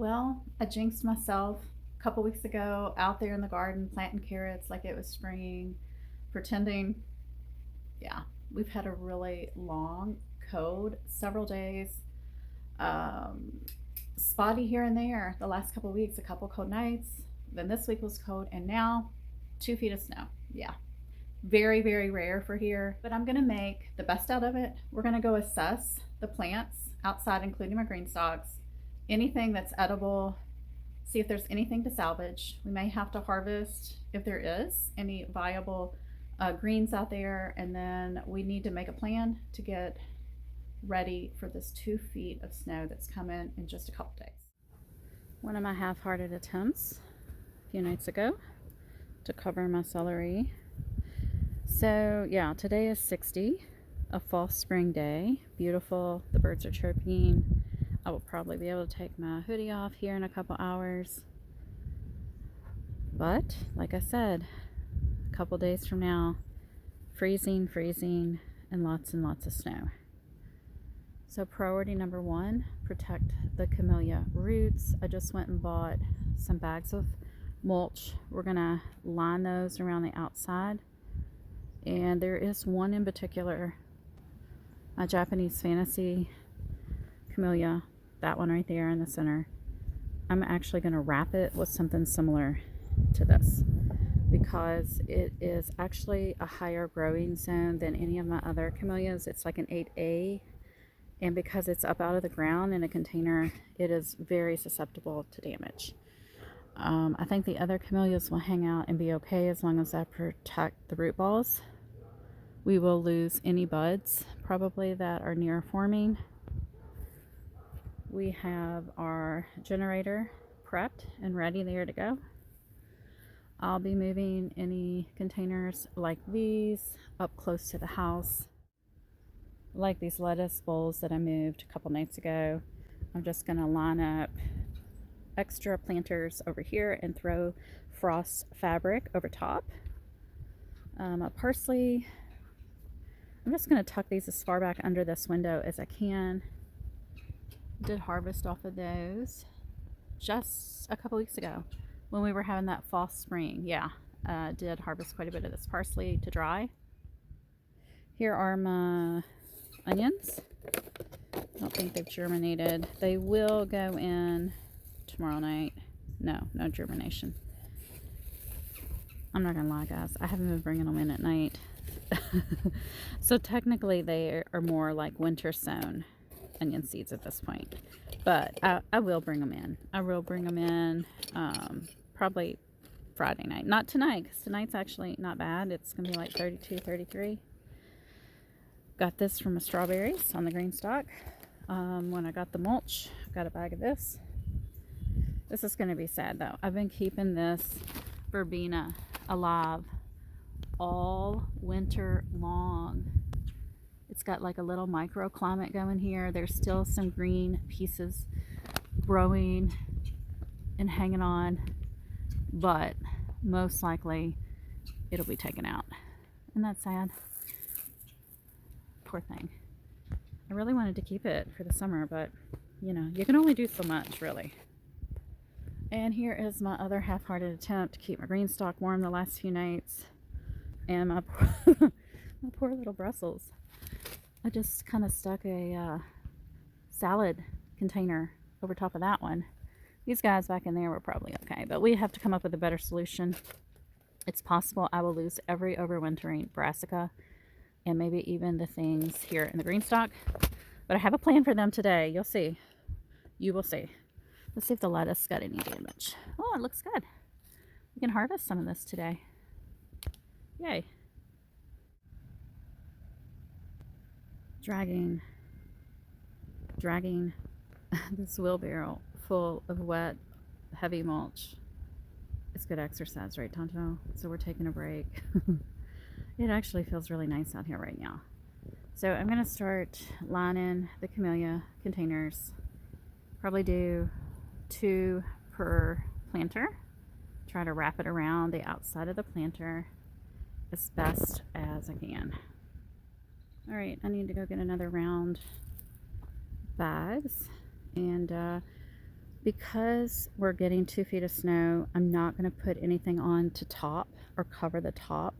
Well, I jinxed myself a couple weeks ago out there in the garden planting carrots like it was spring, pretending, yeah, we've had a really long, cold several days. Um, Spotty here and there the last couple weeks, a couple cold nights. Then this week was cold, and now 2 feet of snow. Yeah, very, very rare for here, but I'm gonna make the best out of it. We're gonna go assess the plants outside, including my green stalks, anything that's edible, see if there's anything to salvage. We may have to harvest if there is any viable greens out there, and then we need to make a plan to get ready for this 2 feet of snow that's coming in just a couple days. One of my half-hearted attempts a few nights ago to cover my celery. So yeah, today is 60, a fall spring day, beautiful, the birds are chirping. I will probably be able to take my hoodie off here in a couple hours, but like I said, a couple days from now, freezing, and lots of snow. So priority number one, protect the camellia roots. I just went and bought some bags of mulch. We're gonna line those around the outside, and there is one in particular, a Japanese fantasy camellia, that one right there in the center. I'm actually going to wrap it with something similar to this because it is actually a higher growing zone than any of my other camellias. It's like an 8A, and because it's up out of the ground in a container, it is very susceptible to damage. I think the other camellias will hang out and be okay as long as I protect the root balls. We will lose any buds probably that are near forming. We have our generator prepped and ready there to go. I'll be moving any containers like these up close to the house. Like these lettuce bowls that I moved a couple nights ago. I'm just going to line up extra planters over here and throw frost fabric over top. Parsley, I'm just going to tuck these as far back under this window as I can. Did harvest off of those just a couple weeks ago when we were having that fall spring. Yeah, did harvest quite a bit of this parsley to dry. Here are my onions. I don't think they've germinated. They will go in tomorrow night. No germination. I'm not gonna lie, guys, I haven't been bringing them in at night. So technically they are more like winter sown onion seeds at this point, but I will bring them in. Probably Friday night, not tonight, because tonight's actually not bad. It's gonna be like 32, 33. Got this from the strawberries on the Greenstalk. When I got the mulch, got a bag of this. This is gonna be sad though. I've been keeping this verbena alive all winter long. It's got like a little microclimate going here. There's still some green pieces growing and hanging on, but most likely it'll be taken out. Isn't that sad? Poor thing. I really wanted to keep it for the summer, but you know, you can only do so much, really. And here is my other half-hearted attempt to keep my Greenstalk warm the last few nights. And my poor little Brussels. I just kind of stuck a salad container over top of that one. These guys back in there were probably okay, but we have to come up with a better solution. It's possible I will lose every overwintering brassica and maybe even the things here in the Greenstalk. But I have a plan for them today. You'll see. You will see. Let's see if the lettuce got any damage. Oh, it looks good. We can harvest some of this today. Yay. Dragging this wheelbarrow full of wet, heavy mulch. It's good exercise, right, Tonto? So we're taking a break. It actually feels really nice out here right now. So I'm going to start lining the camellia containers. Probably do 2 per planter. Try to wrap it around the outside of the planter as best as I can. All right, I need to go get another round bags, and Because we're getting 2 feet of snow, I'm not going to put anything on to top or cover the top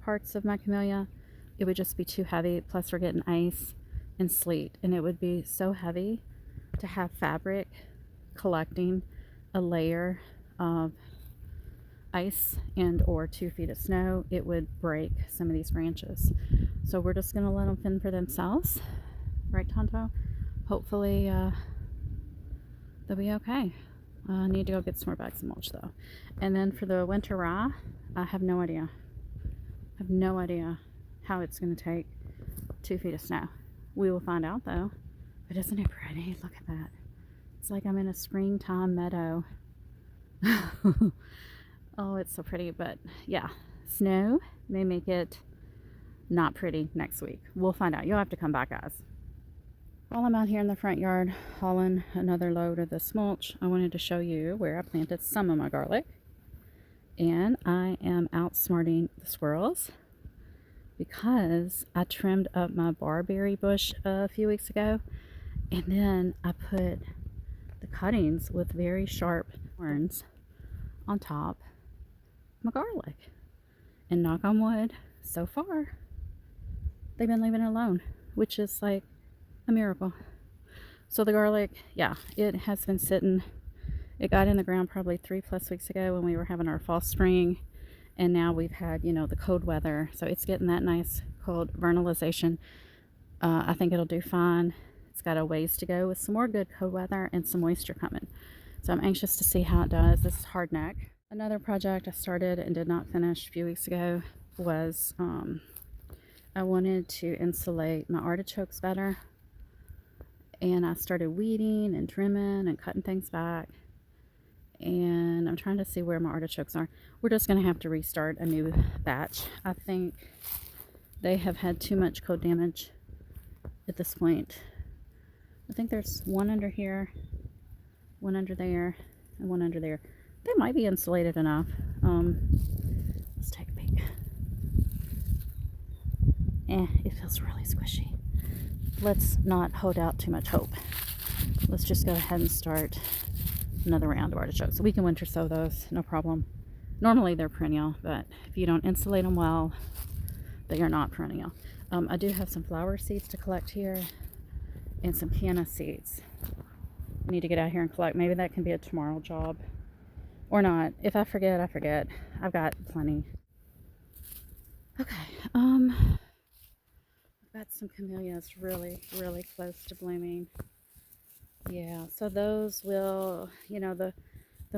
parts of my camellia. It would just be too heavy. Plus we're getting ice and sleet, and it would be so heavy to have fabric collecting a layer of ice and or 2 feet of snow. It would break some of these branches. So we're just going to let them fend for themselves. Right, Tonto? Hopefully they'll be okay. I need to go get some more bags of mulch though. And then for the winter rye, I have no idea. I have no idea how it's going to take 2 feet of snow. We will find out though. But isn't it pretty? Look at that. It's like I'm in a springtime meadow. Oh, it's so pretty. But yeah, snow may make it not pretty next week. We'll find out. You'll have to come back, guys. While I'm out here in the front yard hauling another load of this mulch, I wanted to show you where I planted some of my garlic. And I am outsmarting the squirrels because I trimmed up my barberry bush a few weeks ago, and then I put the cuttings with very sharp horns on top of my garlic. And knock on wood, so far they've been leaving it alone, which is like a miracle. So the garlic, yeah, it has been sitting. It got in the ground probably 3+ weeks ago when we were having our fall spring, and now we've had, you know, the cold weather, so it's getting that nice cold vernalization. I think it'll do fine. It's got a ways to go with some more good cold weather and some moisture coming, so I'm anxious to see how it does. This is hardneck. Another project I started and did not finish a few weeks ago was I wanted to insulate my artichokes better, and I started weeding and trimming and cutting things back, and I'm trying to see where my artichokes are. We're just going to have to restart a new batch. I think they have had too much cold damage at this point. I think there's one under here, one under there, and one under there. They might be insulated enough. Let's take a peek. It feels really squishy. Let's not hold out too much hope. Let's just go ahead and start another round of artichokes. We can winter sow those, no problem. Normally they're perennial, but if you don't insulate them well, they are not perennial. I do have some flower seeds to collect here and some canna seeds. I need to get out here and collect. Maybe that can be a tomorrow job or not. If I forget, I forget. I've got plenty. Okay, I've got some camellias really close to blooming. Yeah, so those will, you know, the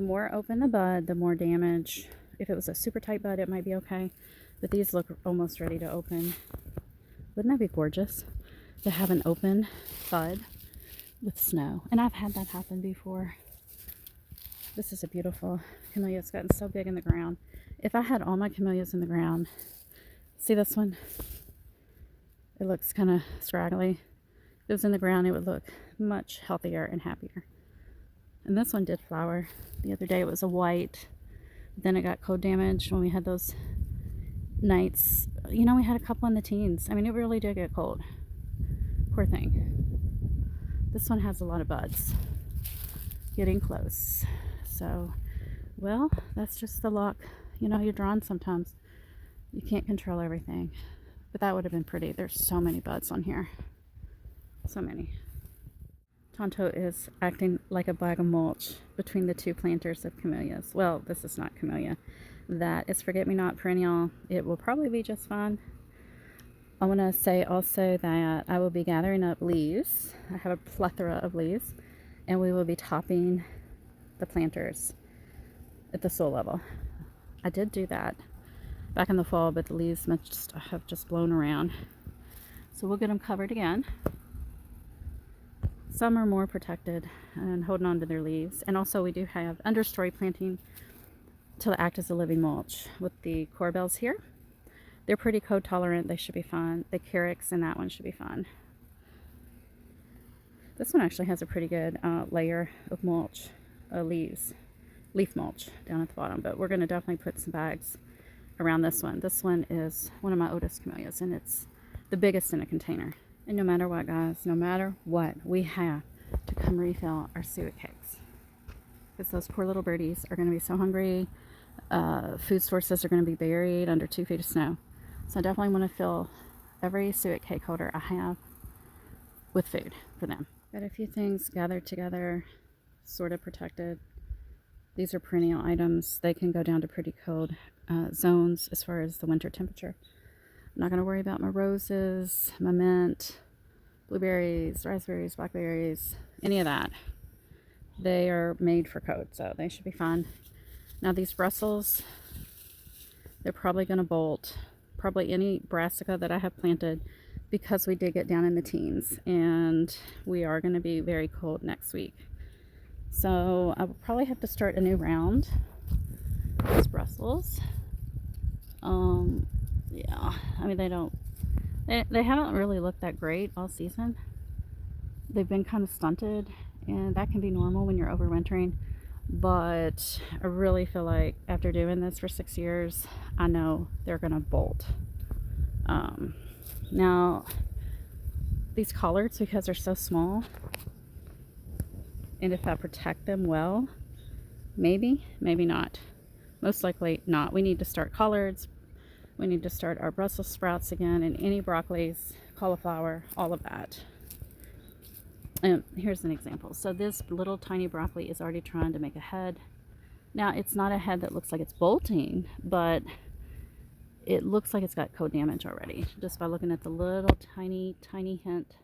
more open the bud, the more damage. If it was a super tight bud, it might be okay, but these look almost ready to open. Wouldn't that be gorgeous to have an open bud with snow? And I've had that happen before. This is a beautiful camellia. It's gotten so big in the ground. If I had all my camellias in the ground, see this one? It looks kind of scraggly. If it was in the ground, it would look much healthier and happier. And this one did flower. The other day it was a white. Then it got cold damage when we had those nights. You know, we had a couple in the teens. I mean, it really did get cold. Poor thing. This one has a lot of buds. Getting close. So, well, that's just the luck. You know, you're drawn sometimes. You can't control everything. But that would have been pretty. There's so many buds on here. So many. Tonto is acting like a bag of mulch between the two planters of camellias. Well, this is not camellia. That is forget-me-not perennial. It will probably be just fine. I want to say also that I will be gathering up leaves. I have a plethora of leaves, and we will be topping the planters at the soil level. I did do that back in the fall, but the leaves must have just blown around. So we'll get them covered again. Some are more protected and holding on to their leaves. And also we do have understory planting to act as a living mulch with the corbels here. They're pretty cold tolerant. They should be fine. The carex in that one should be fine. This one actually has a pretty good layer of mulch, leaf mulch down at the bottom. But we're going to definitely put some bags around this one. This one is one of my oldest camellias, and it's the biggest in a container. And no matter what, guys, no matter what, we have to come refill our suet cakes. because those poor little birdies are going to be so hungry. Food sources are going to be buried under 2 feet of snow. So I definitely want to fill every suet cake holder I have with food for them. Got a few things gathered together, sort of protected. These are perennial items. They can go down to pretty cold zones as far as the winter temperature. I'm not going to worry about my roses, my mint, blueberries, raspberries, blackberries, any of that. They are made for cold, so they should be fine. Now these Brussels, they're probably going to bolt. Probably any brassica that I have planted, because we did get down in the teens and we are going to be very cold next week. So I will probably have to start a new round. These Brussels. Yeah, I mean they haven't really looked that great all season. They've been kind of stunted, and that can be normal when you're overwintering. But I really feel like after doing this for 6 years, I know they're gonna bolt. Now these collards, because they're so small, and if I protect them well, maybe not. Most likely not. We need to start collards. We need to start our Brussels sprouts again, and any broccolis, cauliflower, all of that. And here's an example. So this little tiny broccoli is already trying to make a head. Now it's not a head that looks like it's bolting, but it looks like it's got coat damage already, just by looking at the little tiny hint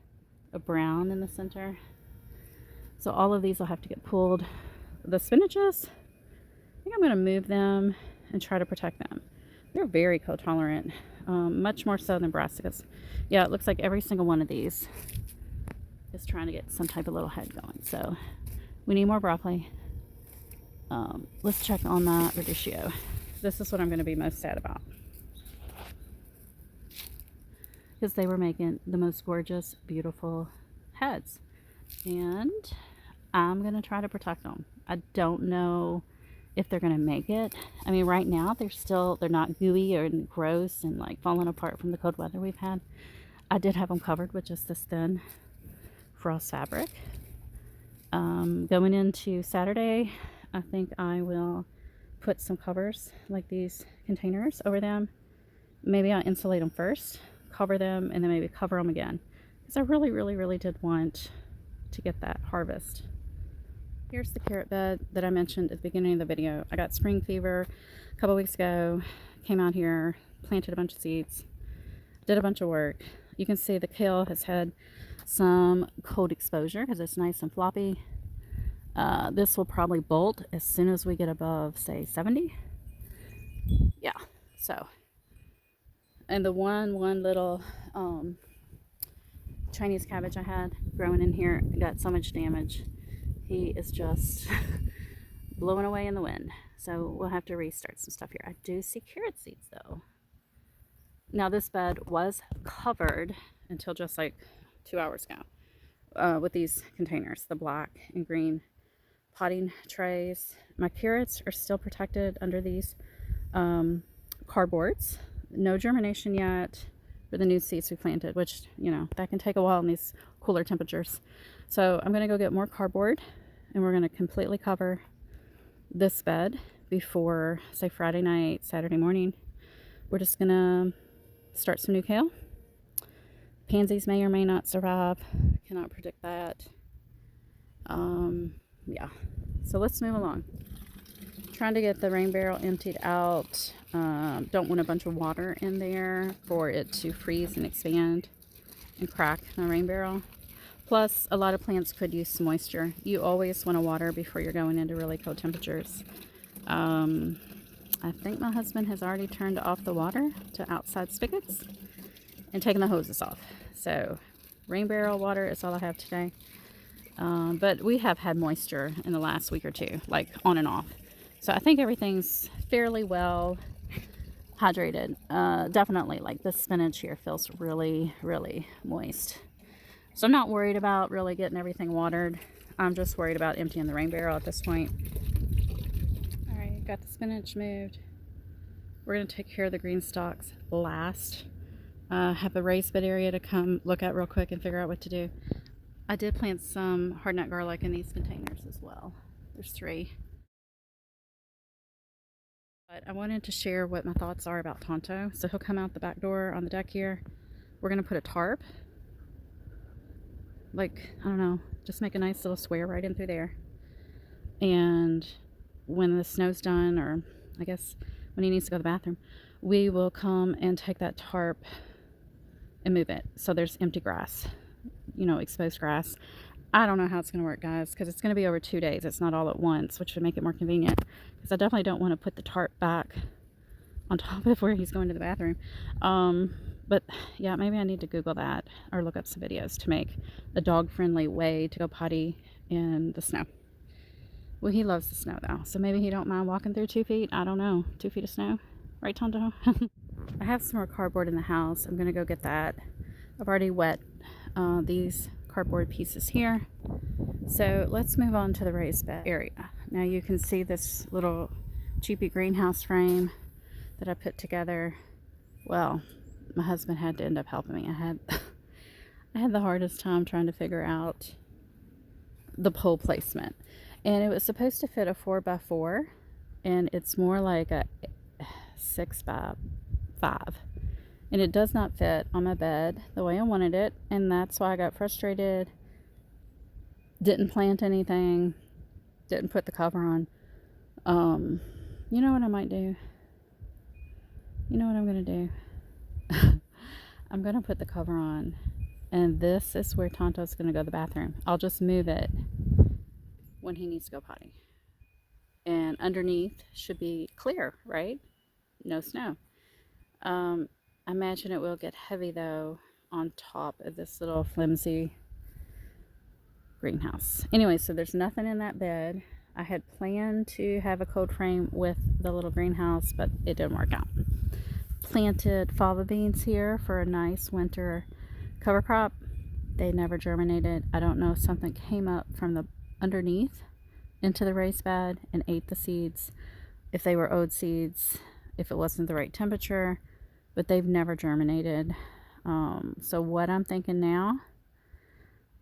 of brown in the center. So all of these will have to get pulled. The spinaches, I think I'm going to move them and try to protect them. They're very cold tolerant, much more so than brassicas. Yeah, it looks like every single one of these is trying to get some type of little head going. So we need more broccoli. Let's check on that raddichio. This is what I'm going to be most sad about, because they were making the most gorgeous, beautiful heads, and I'm going to try to protect them. I don't know if they're going to make it. I mean, right now they're not gooey or gross and like falling apart from the cold weather we've had. I did have them covered with just this thin frost fabric. Going into Saturday, I think I will put some covers like these containers over them. Maybe I'll insulate them first, cover them, and then maybe cover them again, because I really did want to get that harvest. Here's the carrot bed that I mentioned at the beginning of the video. I got spring fever a couple weeks ago, came out here, planted a bunch of seeds, did a bunch of work. You can see the kale has had some cold exposure because it's nice and floppy. This will probably bolt as soon as we get above, say, 70. Yeah, so. And the one little Chinese cabbage I had growing in here got so much damage. He is just blowing away in the wind. So we'll have to restart some stuff here. I do see carrot seeds though. Now this bed was covered until just like 2 hours ago with these containers, the black and green potting trays. My carrots are still protected under these cardboards. No germination yet for the new seeds we planted, which, you know, that can take a while in these cooler temperatures. So I'm going to go get more cardboard, and we're going to completely cover this bed before, say, Friday night, Saturday morning. We're just going to start some new kale. Pansies may or may not survive. Cannot predict that. Yeah. So let's move along. Trying to get the rain barrel emptied out. Don't want a bunch of water in there for it to freeze and expand and crack the rain barrel. Plus, a lot of plants could use some moisture. You always want to water before you're going into really cold temperatures. I think my husband has already turned off the water to outside spigots and taken the hoses off. So, rain barrel water is all I have today. But we have had moisture in the last week or two, like on and off. So I think everything's fairly well hydrated. Definitely, like the spinach here feels really moist. So I'm not worried about really getting everything watered. I'm just worried about emptying the rain barrel at this point. All right, got the spinach moved. We're going to take care of the Greenstalks last. Have a raised bed area to come look at real quick and figure out what to do. I did plant some hardneck garlic in these containers as well. There's 3. But I wanted to share what my thoughts are about Tonto. So he'll come out the back door on the deck here. We're going to put a tarp. Like, I don't know, just make a nice little square right in through there. And when the snow's done, or I guess when he needs to go to the bathroom, we will come and take that tarp and move it. So there's empty grass, you know, exposed grass. I don't know how it's going to work, guys, because it's going to be over 2 days. It's not all at once, which would make it more convenient. Because I definitely don't want to put the tarp back on top of where he's going to the bathroom. But yeah, maybe I need to Google that or look up some videos to make a dog-friendly way to go potty in the snow. Well, he loves the snow though, so maybe he don't mind walking through 2 feet. I don't know, 2 feet of snow, right, Tonto? I have some more cardboard in the house. I'm gonna go get that. I've already wet these cardboard pieces here. So let's move on to the raised bed area. Now you can see this little cheapy greenhouse frame that I put together. Well, my husband had to end up helping me. I had the hardest time trying to figure out the pole placement. And it was supposed to fit a 4x4, and it's more like a 6x5. And it does not fit on my bed the way I wanted it, and that's why I got frustrated. Didn't plant anything, didn't put the cover on. You know what I might do? You know what I'm going to do? I'm going to put the cover on, and this is where Tonto's going to go to the bathroom. I'll just move it when he needs to go potty. And underneath should be clear, right? No snow. I imagine it will get heavy though on top of this little flimsy greenhouse. Anyway, so there's nothing in that bed. I had planned to have a cold frame with the little greenhouse, but it didn't work out. Planted fava beans here for a nice winter cover crop. They never germinated. I don't know if something came up from the underneath into the raised bed and ate the seeds, if they were owed seeds, if it wasn't the right temperature, but they've never germinated. So what I'm thinking now,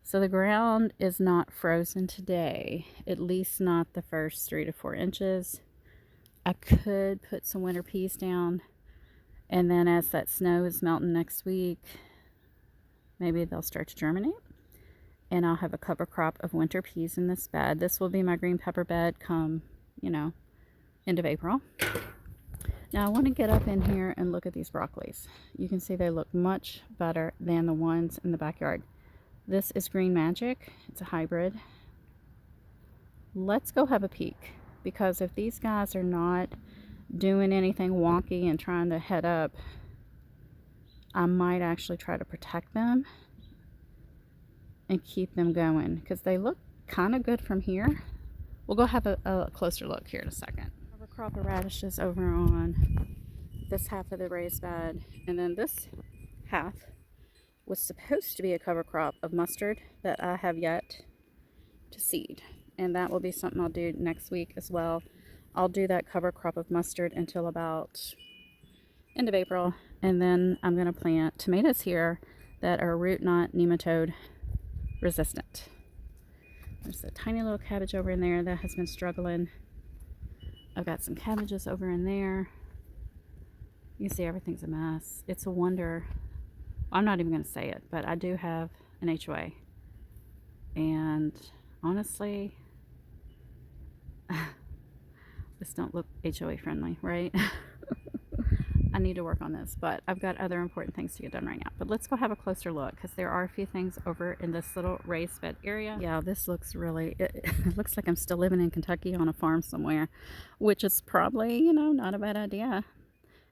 so the ground is not frozen today, at least not the first 3 to 4 inches. I could put some winter peas down, and then as that snow is melting next week, maybe they'll start to germinate. And I'll have a cover crop of winter peas in this bed. This will be my green pepper bed come, you know, end of April. Now I want to get up in here and look at these broccolis. You can see they look much better than the ones in the backyard. This is Green Magic. It's a hybrid. Let's go have a peek, because if these guys are not doing anything wonky and trying to head up, I might actually try to protect them and keep them going, because they look kind of good from here. We'll go have a closer look here in a second. Cover crop of radishes over on this half of the raised bed, and then this half was supposed to be a cover crop of mustard that I have yet to seed, and that will be something I'll do next week as well. I'll do that cover crop of mustard until about end of April, and then I'm going to plant tomatoes here that are root knot nematode resistant. There's a tiny little cabbage over in there that has been struggling. I've got some cabbages over in there. You can see everything's a mess. It's a wonder. I'm not even going to say it, but I do have an HOA, and honestly, this don't look HOA friendly, right? I need to work on this, but I've got other important things to get done right now. But let's go have a closer look, because there are a few things over in this little raised bed area. Yeah, this looks really, it looks like I'm still living in Kentucky on a farm somewhere, which is probably, you know, not a bad idea.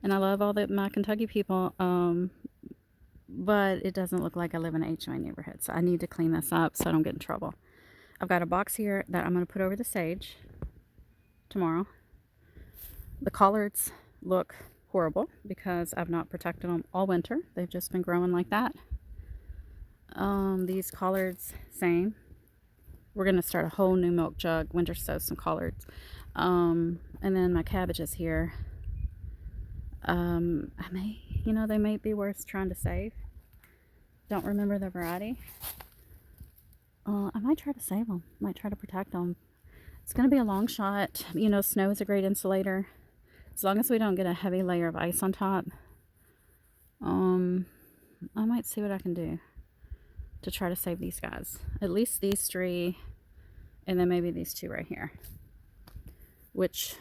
And I love all my Kentucky people, but it doesn't look like I live in an HOA neighborhood. So I need to clean this up so I don't get in trouble. I've got a box here that I'm going to put over the sage tomorrow. The collards look horrible because I've not protected them all winter. They've just been growing like that. These collards, same. We're going to start a whole new milk jug, winter sow some collards. And then my cabbages here. They may be worth trying to save. Don't remember the variety. I might try to save them. Might try to protect them. It's going to be a long shot. You know, snow is a great insulator. As long as we don't get a heavy layer of ice on top, I might see what I can do to try to save these guys. At least these 3, and then maybe these 2 right here, which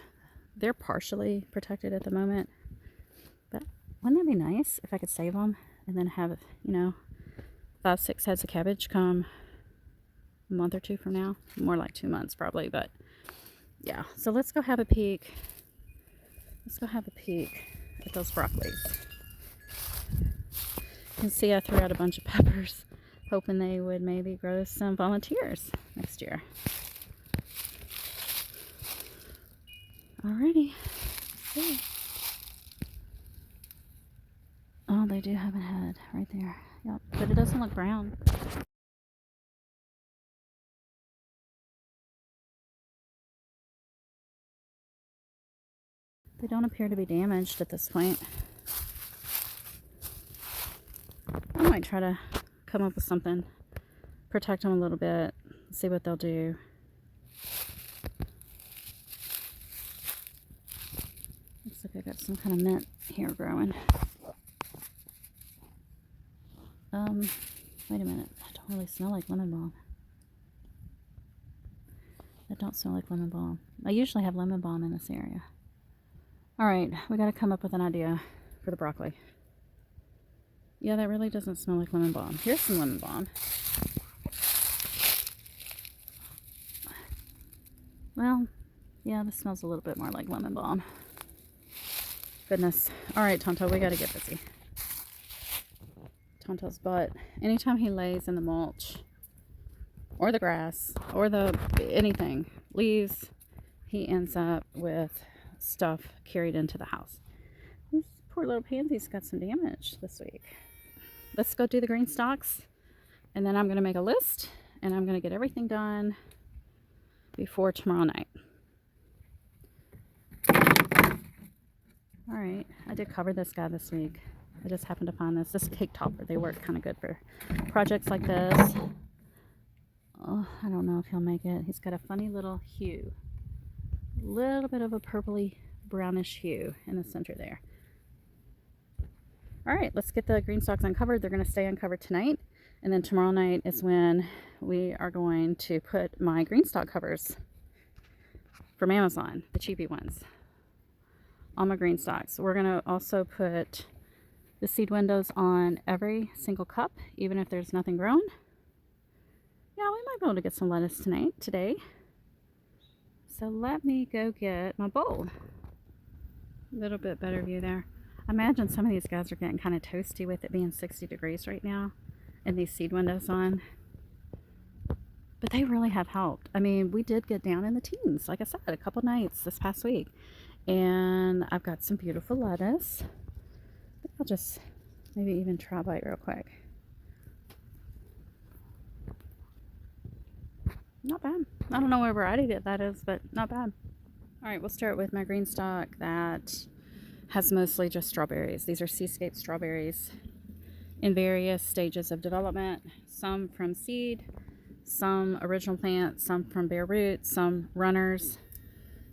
they're partially protected at the moment. But wouldn't that be nice if I could save them and then have, you know, 5, 6 heads of cabbage come a month or 2 from now? More like 2 months probably, but yeah. So let's go have a peek. Let's go have a peek at those broccolis. You can see I threw out a bunch of peppers, hoping they would maybe grow some volunteers next year. Alrighty. See. Oh, they do have a head right there. Yep, but it doesn't look brown. They don't appear to be damaged at this point. I might try to come up with something, protect them a little bit, see what they'll do. Looks like I got some kind of mint here growing. Wait a minute. I don't really smell like lemon balm. That don't smell like lemon balm. I usually have lemon balm in this area. Alright, we gotta come up with an idea for the broccoli. Yeah, that really doesn't smell like lemon balm. Here's some lemon balm. Well, yeah, this smells a little bit more like lemon balm. Goodness. Alright, Tonto, we gotta get busy. Tonto's butt. Anytime he lays in the mulch, or the grass, or the anything, leaves, he ends up with stuff carried into the house. This poor little pansy's got some damage this week. Let's go do the Greenstalks, and then I'm going to make a list, and I'm going to get everything done before tomorrow night. Alright, I did cover this guy this week. I just happened to find this cake topper. They work kind of good for projects like this. Oh, I don't know if he'll make it. He's got a funny little hue. A little bit of a purpley brownish hue in the center there. Alright, let's get the Greenstalks uncovered. They're going to stay uncovered tonight. And then tomorrow night is when we are going to put my Greenstalk covers from Amazon, the cheapy ones, on my Greenstalks. We're going to also put the seed windows on every single cup, even if there's nothing growing. Yeah, we might be able to get some lettuce today. So let me go get my bowl. A little bit better view there. I imagine some of these guys are getting kind of toasty with it being 60 degrees right now and these seed windows on. But they really have helped. I mean, we did get down in the teens, like I said, a couple nights this past week. And I've got some beautiful lettuce. I'll just maybe even try a bite real quick. Not bad. I don't know what variety that is, but not bad. Alright, we'll start with my Greenstalk that has mostly just strawberries. These are Seascape strawberries in various stages of development. Some from seed, some original plant, some from bare root, some runners.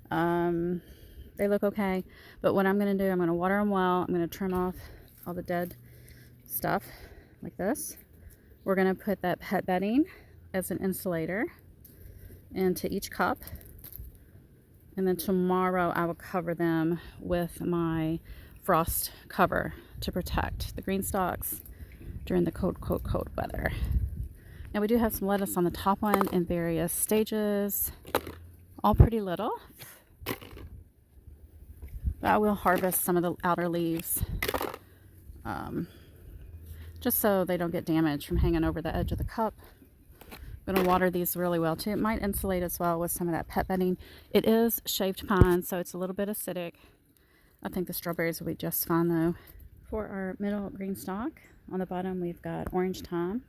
They look okay, but what I'm going to do, I'm going to water them well. I'm going to trim off all the dead stuff like this. We're going to put that pet bedding as an insulator into each cup, and then tomorrow I will cover them with my frost cover to protect the Greenstalks during the cold weather. Now we do have some lettuce on the top one in various stages, all pretty little. But I will harvest some of the outer leaves just so they don't get damaged from hanging over the edge of the cup. I'm going to water these really well too. It might insulate as well with some of that pet bedding. It is shaved pine, so it's a little bit acidic. I think the strawberries will be just fine though. For our middle Greenstalk, on the bottom we've got orange thyme.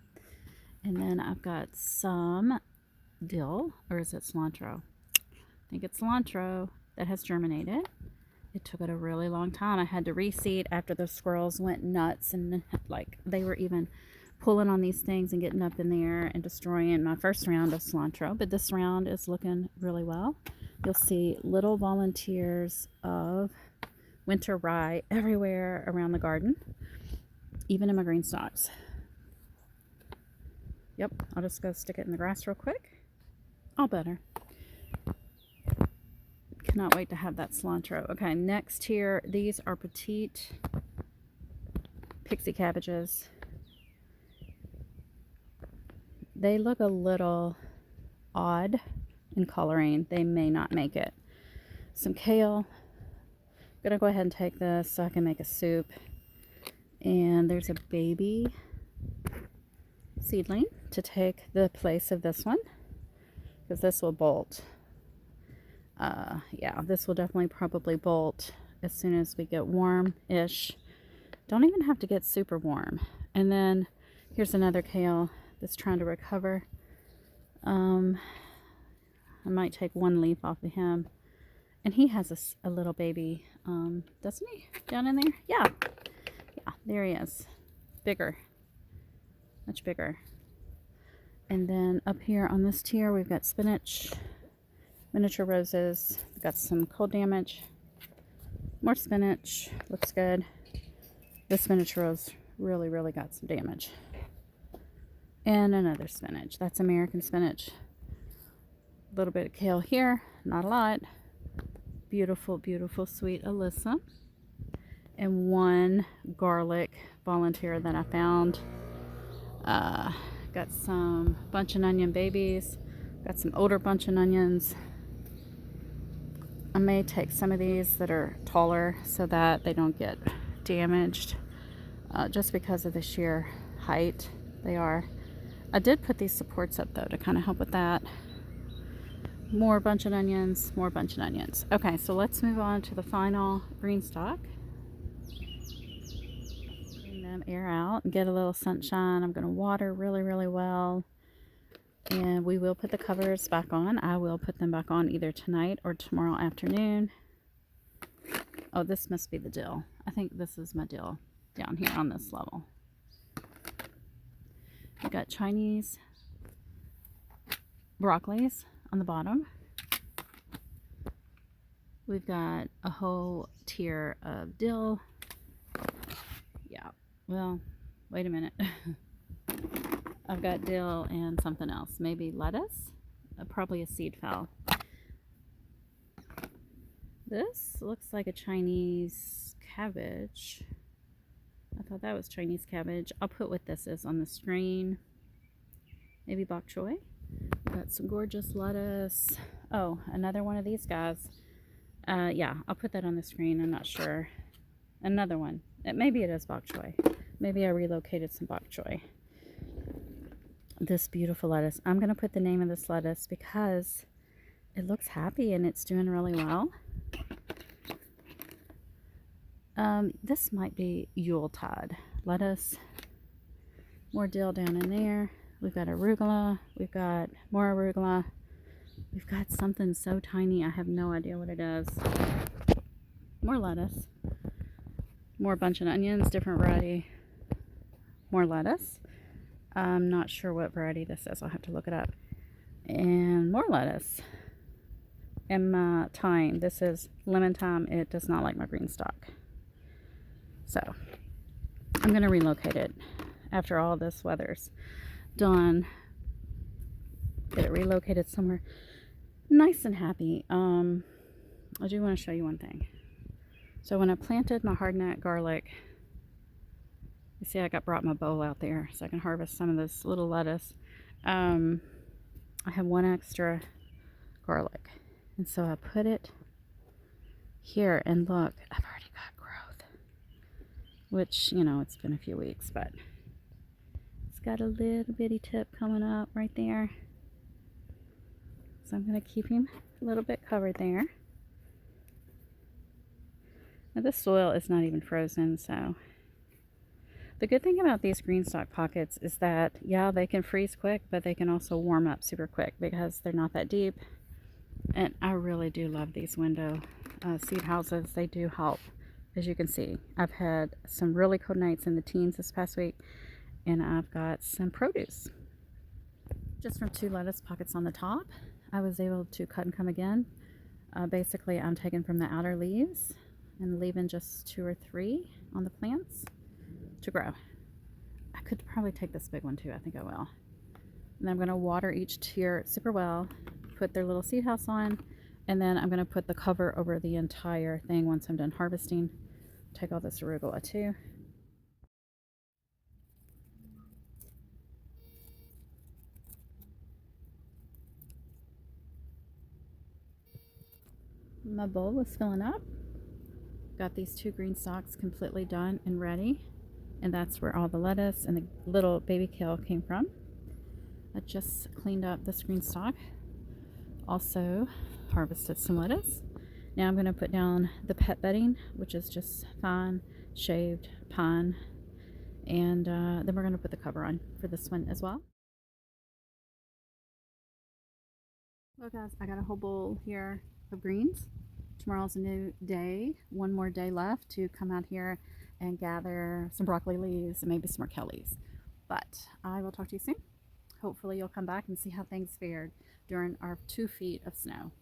And then I've got some dill, or is it cilantro? I think it's cilantro that has germinated. It took it a really long time. I had to reseed after the squirrels went nuts, and like they were even pulling on these things and getting up in there and destroying my first round of cilantro. But this round is looking really well. You'll see little volunteers of winter rye everywhere around the garden, even in my green stalks. Yep, I'll just go stick it in the grass real quick. All better. Cannot wait to have that cilantro. Okay, next here, these are petite pixie cabbages. They look a little odd in coloring. They may not make it. Some kale. I'm gonna go ahead and take this so I can make a soup. And there's a baby seedling to take the place of this one, because this will bolt. Yeah, this will definitely probably bolt as soon as we get warm-ish. Don't even have to get super warm. And then here's another kale that's trying to recover. I might take one leaf off of him. And he has a little baby, doesn't he? Down in there? Yeah. Yeah, there he is. Bigger. Much bigger. And then up here on this tier, we've got spinach, miniature roses. We've got some cold damage. More spinach. Looks good. This miniature rose really, really got some damage. And another spinach. That's American spinach. A little bit of kale here. Not a lot. Beautiful, beautiful, sweet Alyssa. And one garlic volunteer that I found. Got some buncheon onion babies. Got some older buncheon onions. I may take some of these that are taller so that they don't get damaged. Just because of the sheer height they are. I did put these supports up though to kind of help with that. More buncheon onions, more buncheon onions. Okay, so let's move on to the final Greenstalk. Bring them air out and get a little sunshine. I'm going to water really, really well. And we will put the covers back on. I will put them back on either tonight or tomorrow afternoon. Oh, this must be the dill. I think this is my dill down here on this level. We got Chinese broccolis on the bottom. We've got a whole tier of dill. Yeah, well, wait a minute. I've got dill and something else. Maybe lettuce? Probably a seed fell. This looks like a Chinese cabbage. I thought that was Chinese cabbage. I'll put what this is on the screen. Maybe bok choy. Got some gorgeous lettuce. Oh, another one of these guys. Yeah, I'll put that on the screen. I'm not sure. Another one. Maybe it is bok choy. Maybe I relocated some bok choy. This beautiful lettuce. I'm going to put the name of this lettuce because it looks happy and it's doing really well. This might be Yuletide lettuce. More dill down in there. We've got arugula. We've got more arugula. We've got something so tiny I have no idea what it is. More lettuce. More buncheon onions, different variety. More lettuce. I'm not sure what variety this is. I'll have to look it up. And more lettuce. And thyme. This is lemon thyme. It does not like my Greenstalk. So, I'm going to relocate it after all this weather's done. Get it relocated somewhere nice and happy. I do want to show you one thing. So when I planted my hardneck garlic, you see I brought my bowl out there so I can harvest some of this little lettuce. I have one extra garlic, and so I put it here, and look, I've already got growth, which, you know, it's been a few weeks, but it's got a little bitty tip coming up right there. So I'm going to keep him a little bit covered there. Now this soil is not even frozen, so the good thing about these Greenstalk pockets is that, yeah, they can freeze quick, but they can also warm up super quick because they're not that deep. And I really do love these window seed houses. They do help. As you can see, I've had some really cold nights in the teens this past week, and I've got some produce. Just from 2 lettuce pockets on the top, I was able to cut and come again. Basically, I'm taking from the outer leaves and leaving just 2 or 3 on the plants to grow. I could probably take this big one too. I think I will. And then I'm going to water each tier super well, put their little seed house on, and then I'm going to put the cover over the entire thing once I'm done harvesting. Take all this arugula too. My bowl is filling up. Got these 2 green stalks completely done and ready, and that's where all the lettuce and the little baby kale came from. I just cleaned up this green stalk. Also harvested some lettuce. Now I'm going to put down the pet bedding, which is just fine shaved pine, and then we're going to put the cover on for this one as well. Well guys, I got a whole bowl here of greens. Tomorrow's a new day, one more day left to come out here and gather some broccoli leaves and maybe some more kale leaves. But I will talk to you soon. Hopefully you'll come back and see how things fared during our 2 feet of snow.